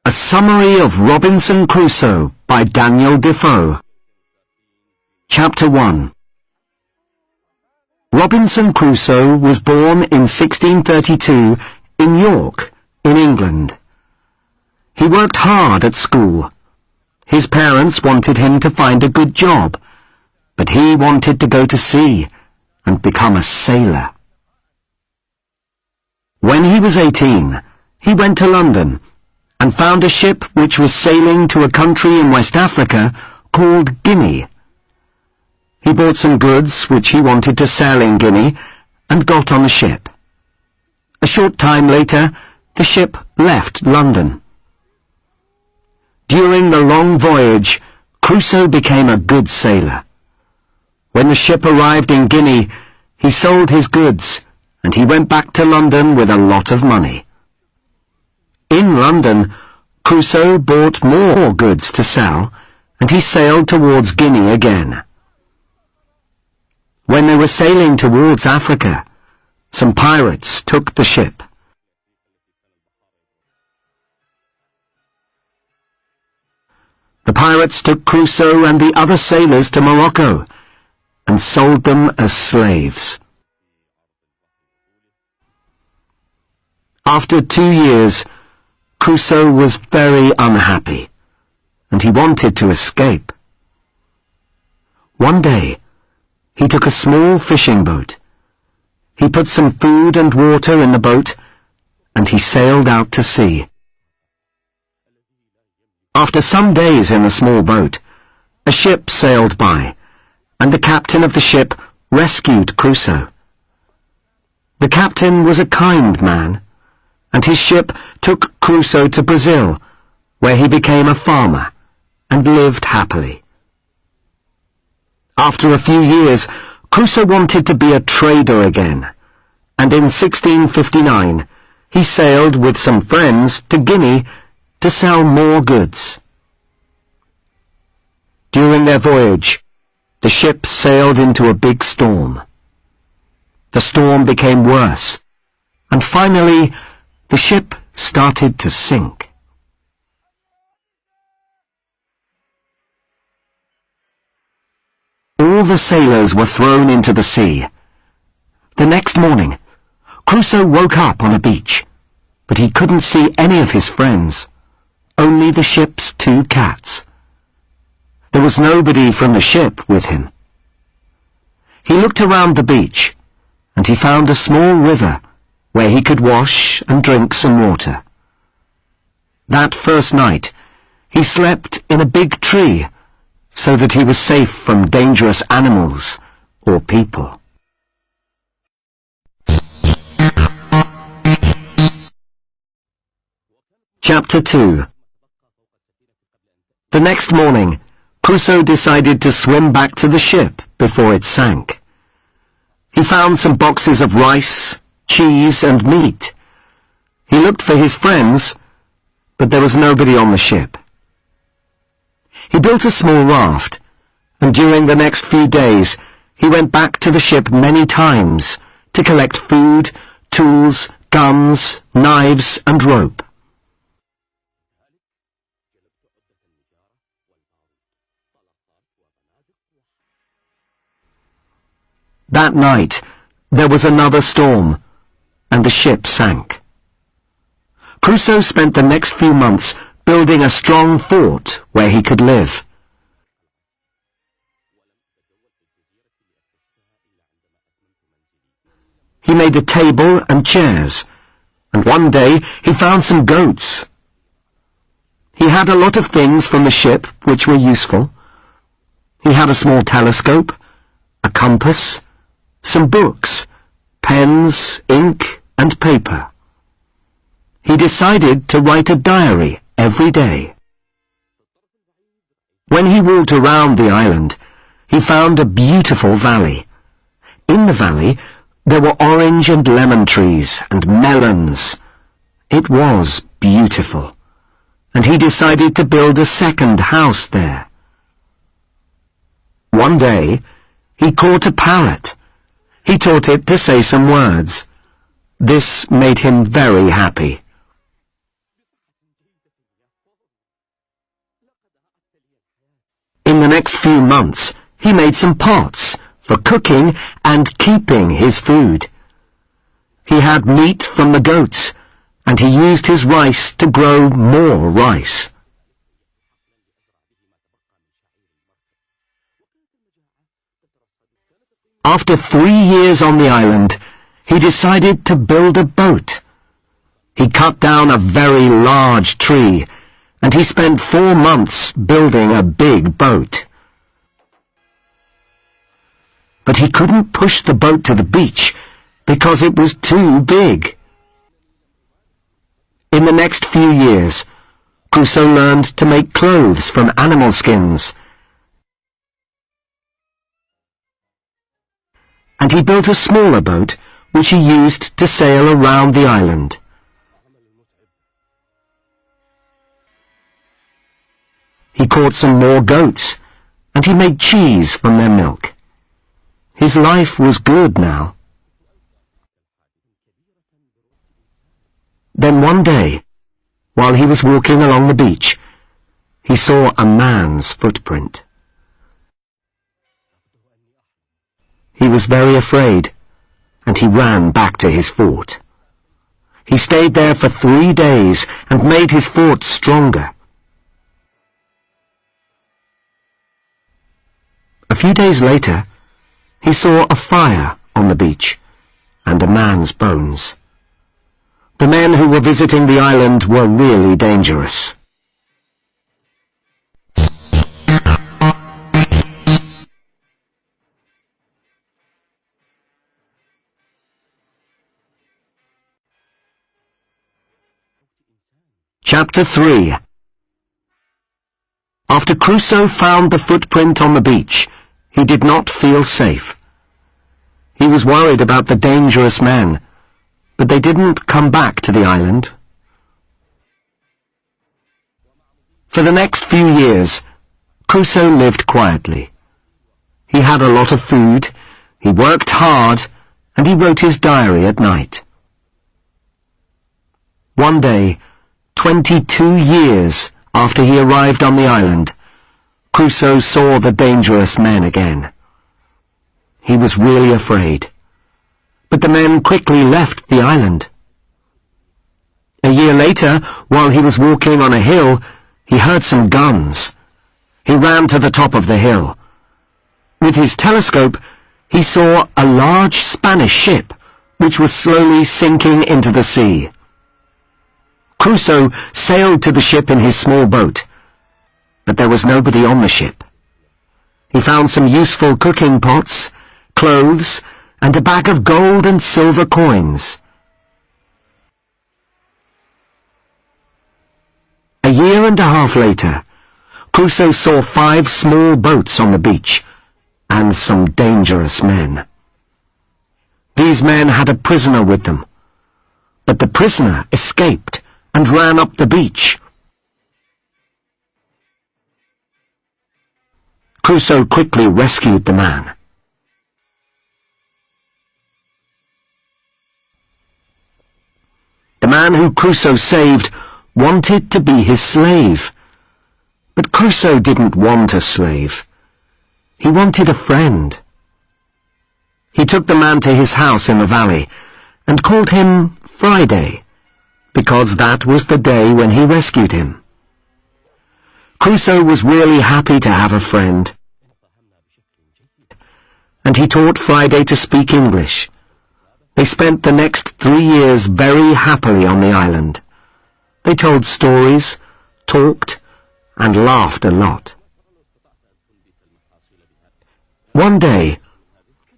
A Summary of Robinson Crusoe by Daniel Defoe. Chapter 1. Robinson Crusoe was born in 1632 in York, in England. He worked hard at school. His parents wanted him to find a good job, but he wanted to go to sea and become a sailor. When he was 18, he went to London and found a ship which was sailing to a country in West Africa called Guinea. He bought some goods which he wanted to sell in Guinea and got on the ship. A short time later, the ship left London. During the long voyage, Crusoe became a good sailor. When the ship arrived in Guinea, he sold his goods and he went back to London with a lot of money. In London, Crusoe bought more goods to sell, and he sailed towards Guinea again. When they were sailing towards Africa, some pirates took the ship. The pirates took Crusoe and the other sailors to Morocco and sold them as slaves. After 2 years, Crusoe was very unhappy, and he wanted to escape. One day, he took a small fishing boat. He put some food and water in the boat, and he sailed out to sea. After some days in the small boat, a ship sailed by, and the captain of the ship rescued Crusoe. The captain was a kind man, and his ship took Crusoe to Brazil, where he became a farmer and lived happily. After a few years, Crusoe wanted to be a trader again, and in 1659 he sailed with some friends to Guinea to sell more goods. During their voyage, the ship sailed into a big storm. The storm became worse, and finally the ship started to sink. All the sailors were thrown into the sea. The next morning, Crusoe woke up on a beach, but he couldn't see any of his friends, only the ship's 2 cats. There was nobody from the ship with him. He looked around the beach, and he found a small river where he could wash and drink some water. That first night, he slept in a big tree, so that he was safe from dangerous animals or people. Chapter 2. The next morning, Crusoe decided to swim back to the ship before it sank. He found some boxes of rice, cheese and meat. He looked for his friends, but there was nobody on the ship. He built a small raft, and during the next few days he went back to the ship many times to collect food, tools, guns, knives and rope. That night there was another storm, and the ship sank. Crusoe spent the next few months building a strong fort where he could live. He made a table and chairs, and one day he found some goats. He had a lot of things from the ship which were useful. He had a small telescope, a compass, some books, pens, ink, and paper. He decided to write a diary every day. When he walked around the island, he found a beautiful valley. In the valley, there were orange and lemon trees and melons. It was beautiful, and he decided to build a second house there. One day, he caught a parrot. He taught it to say some words. This made him very happy. In the next few months, he made some pots for cooking and keeping his food. He had meat from the goats, and he used his rice to grow more rice. After 3 years on the island, he decided to build a boat. He cut down a very large tree, and he spent 4 months building a big boat. But he couldn't push the boat to the beach because it was too big. In the next few years, Crusoe learned to make clothes from animal skins, and he built a smaller boat which he used to sail around the island. He caught some more goats, and he made cheese from their milk. His life was good now. Then one day, while he was walking along the beach, he saw a man's footprint. He was very afraid, and he ran back to his fort. He stayed there for 3 days and made his fort stronger. A few days later, he saw a fire on the beach and a man's bones. The men who were visiting the island were really dangerous. Chapter 3. After Crusoe found the footprint on the beach, he did not feel safe. He was worried about the dangerous men, but they didn't come back to the island. For the next few years, Crusoe lived quietly. He had a lot of food, he worked hard, and he wrote his diary at night. One day, 22 years after he arrived on the island, Crusoe saw the dangerous men again. He was really afraid, but the men quickly left the island. A year later, while he was walking on a hill, he heard some guns. He ran to the top of the hill. With his telescope, he saw a large Spanish ship, which was slowly sinking into the sea. Crusoe sailed to the ship in his small boat, but there was nobody on the ship. He found some useful cooking pots, clothes, and a bag of gold and silver coins. A year and a half later, Crusoe saw 5 small boats on the beach, and some dangerous men. These men had a prisoner with them, but the prisoner escaped and ran up the beach. Crusoe quickly rescued the man. The man who Crusoe saved wanted to be his slave, but Crusoe didn't want a slave. He wanted a friend. He took the man to his house in the valley and called him Friday, because that was the day when he rescued him. Crusoe was really happy to have a friend, and he taught Friday to speak English. They spent the next 3 years very happily on the island. They told stories, talked, and laughed a lot. One day,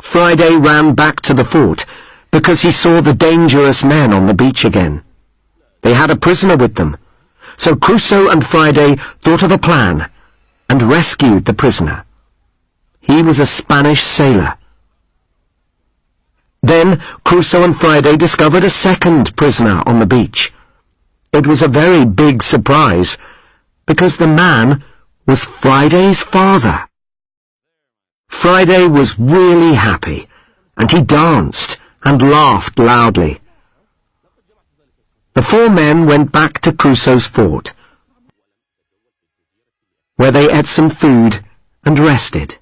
Friday ran back to the fort because he saw the dangerous men on the beach again. They had a prisoner with them, so Crusoe and Friday thought of a plan and rescued the prisoner. He was a Spanish sailor. Then Crusoe and Friday discovered a second prisoner on the beach. It was a very big surprise, because the man was Friday's father. Friday was really happy, and he danced and laughed loudly. The 4 men went back to Crusoe's fort. where they ate some food and rested.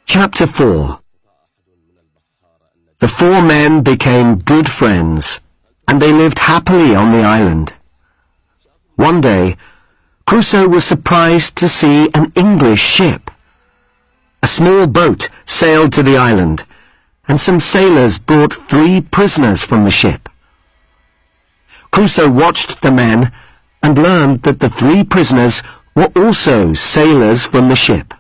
Chapter 4. The four men became good friends, and they lived happily on the island. One day, Crusoe was surprised to see an English ship. A small boat sailed to the island, and some sailors brought 3 prisoners from the ship. Crusoe watched the men and learned that the 3 prisoners were also sailors from the ship.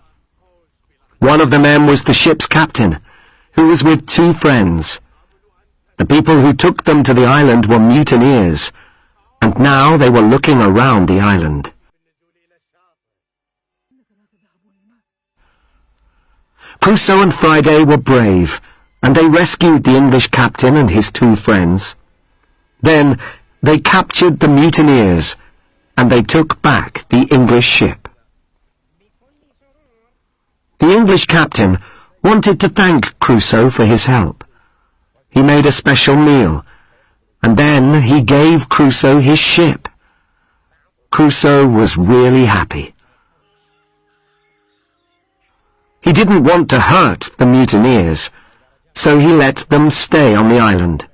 One of the men was the ship's captain, who was with 2 friends. The people who took them to the island were mutineers, and now they were looking around the island. Crusoe and Friday were brave, and they rescued the English captain and his 2 friends. Then they captured the mutineers, and they took back the English ship. The English captain wanted to thank Crusoe for his help. He made a special meal, and then he gave Crusoe his ship. Crusoe was really happy. He didn't want to hurt the mutineers, so he let them stay on the island.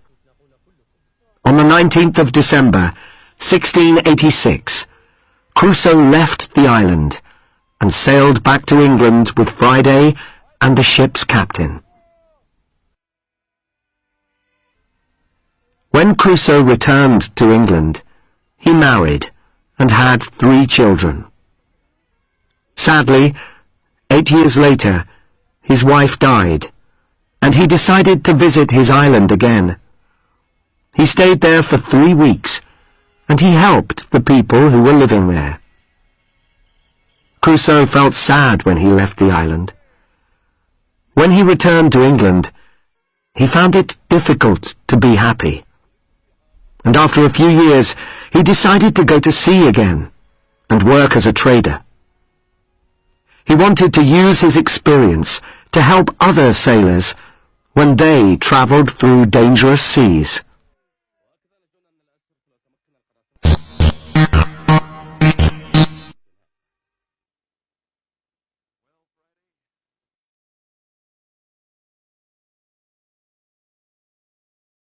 On the 19th of December, 1686, Crusoe left the island and sailed back to England with Friday and the ship's captain. When Crusoe returned to England, he married and had 3 children. Sadly, 8 years later, his wife died, and he decided to visit his island again. He stayed there for 3 weeks, and he helped the people who were living there. Crusoe felt sad when he left the island. When he returned to England, he found it difficult to be happy. And after a few years, he decided to go to sea again and work as a trader. He wanted to use his experience to help other sailors when they travelled through dangerous seas.